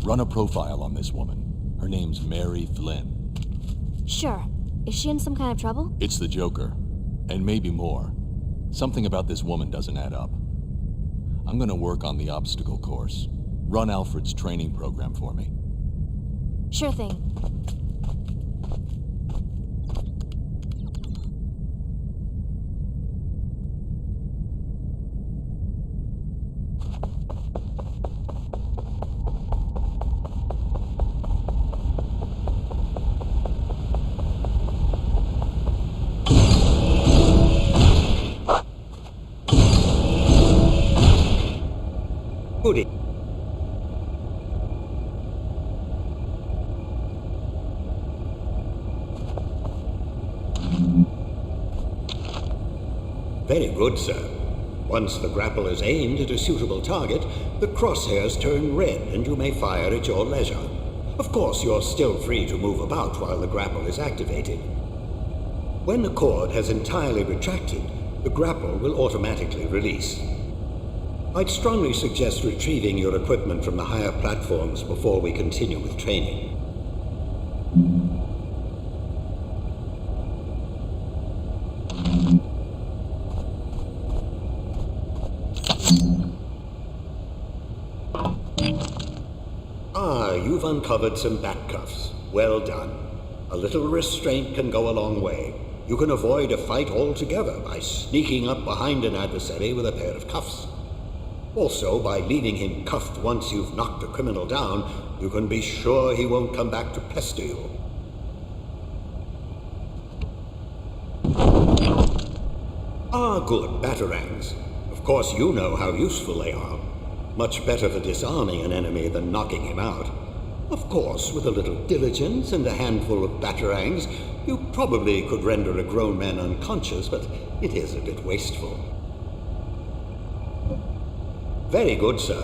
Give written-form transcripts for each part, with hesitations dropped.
Run a profile on this woman. Her name's Mary Flynn. Sure. Is she in some kind of trouble? It's the Joker. And maybe more. Something about this woman doesn't add up. I'm gonna work on the obstacle course. Run Alfred's training program for me. Sure thing. Goody. Very good, sir. Once the grapple is aimed at a suitable target, the crosshairs turn red and you may fire at your leisure. Of course, you're still free to move about while the grapple is activated. When the cord has entirely retracted, the grapple will automatically release. I'd strongly suggest retrieving your equipment from the higher platforms before we continue with training. You've uncovered some back cuffs. Well done. A little restraint can go a long way. You can avoid a fight altogether by sneaking up behind an adversary with a pair of cuffs. Also, by leaving him cuffed once you've knocked a criminal down, you can be sure he won't come back to pester you. Good, batarangs. Of course you know how useful they are. Much better for disarming an enemy than knocking him out. Of course, with a little diligence and a handful of batarangs, you probably could render a grown man unconscious, but it is a bit wasteful. Very good, sir.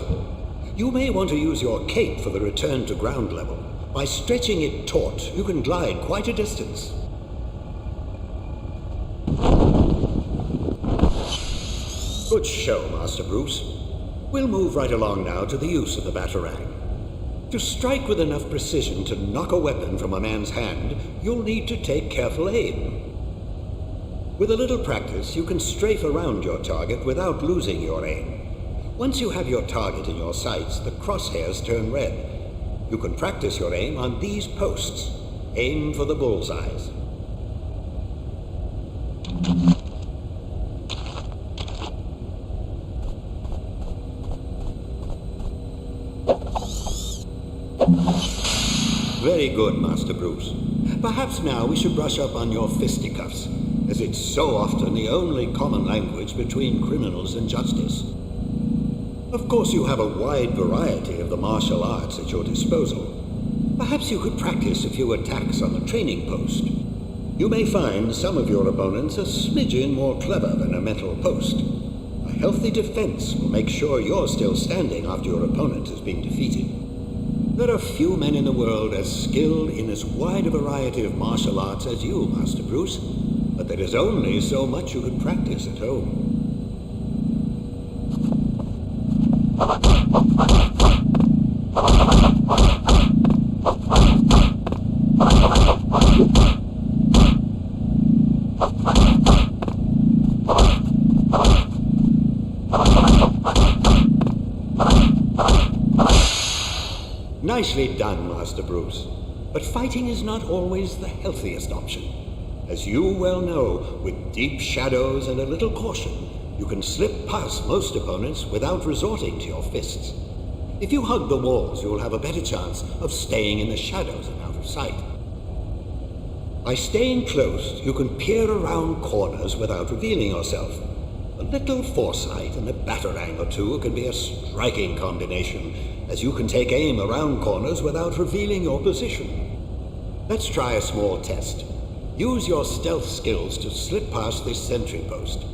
You may want to use your cape for the return to ground level. By stretching it taut, you can glide quite a distance. Good show, Master Bruce. We'll move right along now to the use of the batarang. To strike with enough precision to knock a weapon from a man's hand, you'll need to take careful aim. With a little practice, you can strafe around your target without losing your aim. Once you have your target in your sights, the crosshairs turn red. You can practice your aim on these posts. Aim for the bullseyes. Very good, Master Bruce. Perhaps now we should brush up on your fisticuffs, as it's so often the only common language between criminals and justice. Of course, you have a wide variety of the martial arts at your disposal. Perhaps you could practice a few attacks on the training post. You may find some of your opponents a smidgen more clever than a metal post. A healthy defense will make sure you're still standing after your opponent has been defeated. There are few men in the world as skilled in as wide a variety of martial arts as you, Master Bruce, but there is only so much you can practice at home. Nicely done, Master Bruce. But fighting is not always the healthiest option. As you well know, with deep shadows and a little caution, you can slip past most opponents without resorting to your fists. If you hug the walls, you'll have a better chance of staying in the shadows and out of sight. By staying close, you can peer around corners without revealing yourself. A little foresight and a batarang or two can be a striking combination, as you can take aim around corners without revealing your position. Let's try a small test. Use your stealth skills to slip past this sentry post.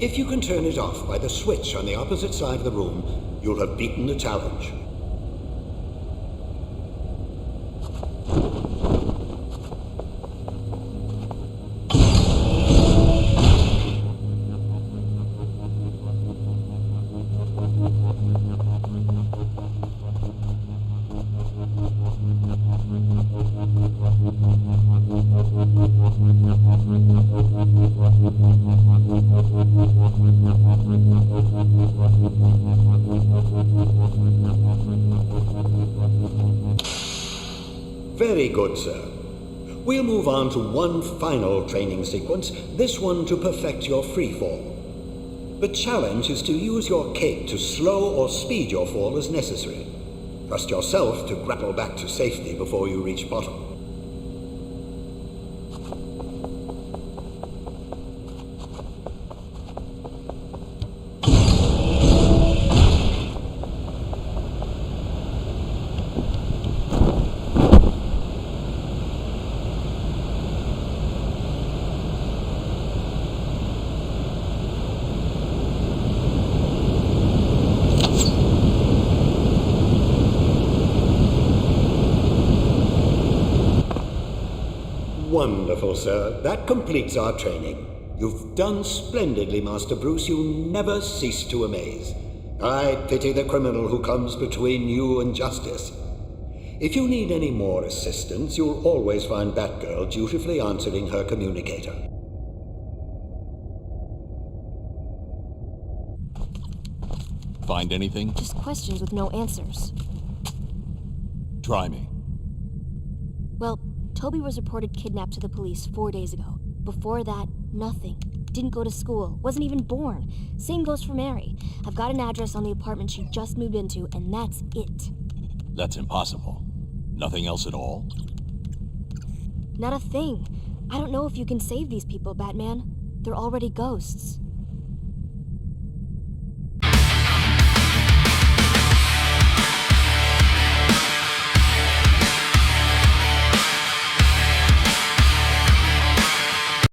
If you can turn it off by the switch on the opposite side of the room, you'll have beaten the challenge. Very good, sir. We'll move on to one final training sequence, this one to perfect your free fall. The challenge is to use your cape to slow or speed your fall as necessary. Trust yourself to grapple back to safety before you reach bottom. Wonderful, sir. That completes our training. You've done splendidly, Master Bruce. You never cease to amaze. I pity the criminal who comes between you and justice. If you need any more assistance, you'll always find Batgirl dutifully answering her communicator. Find anything? Just questions with no answers. Try me. Well, Toby was reported kidnapped to the police 4 days ago. Before that, nothing. Didn't go to school. Wasn't even born. Same goes for Mary. I've got an address on the apartment she just moved into, and that's it. That's impossible. Nothing else at all? Not a thing. I don't know if you can save these people, Batman. They're already ghosts.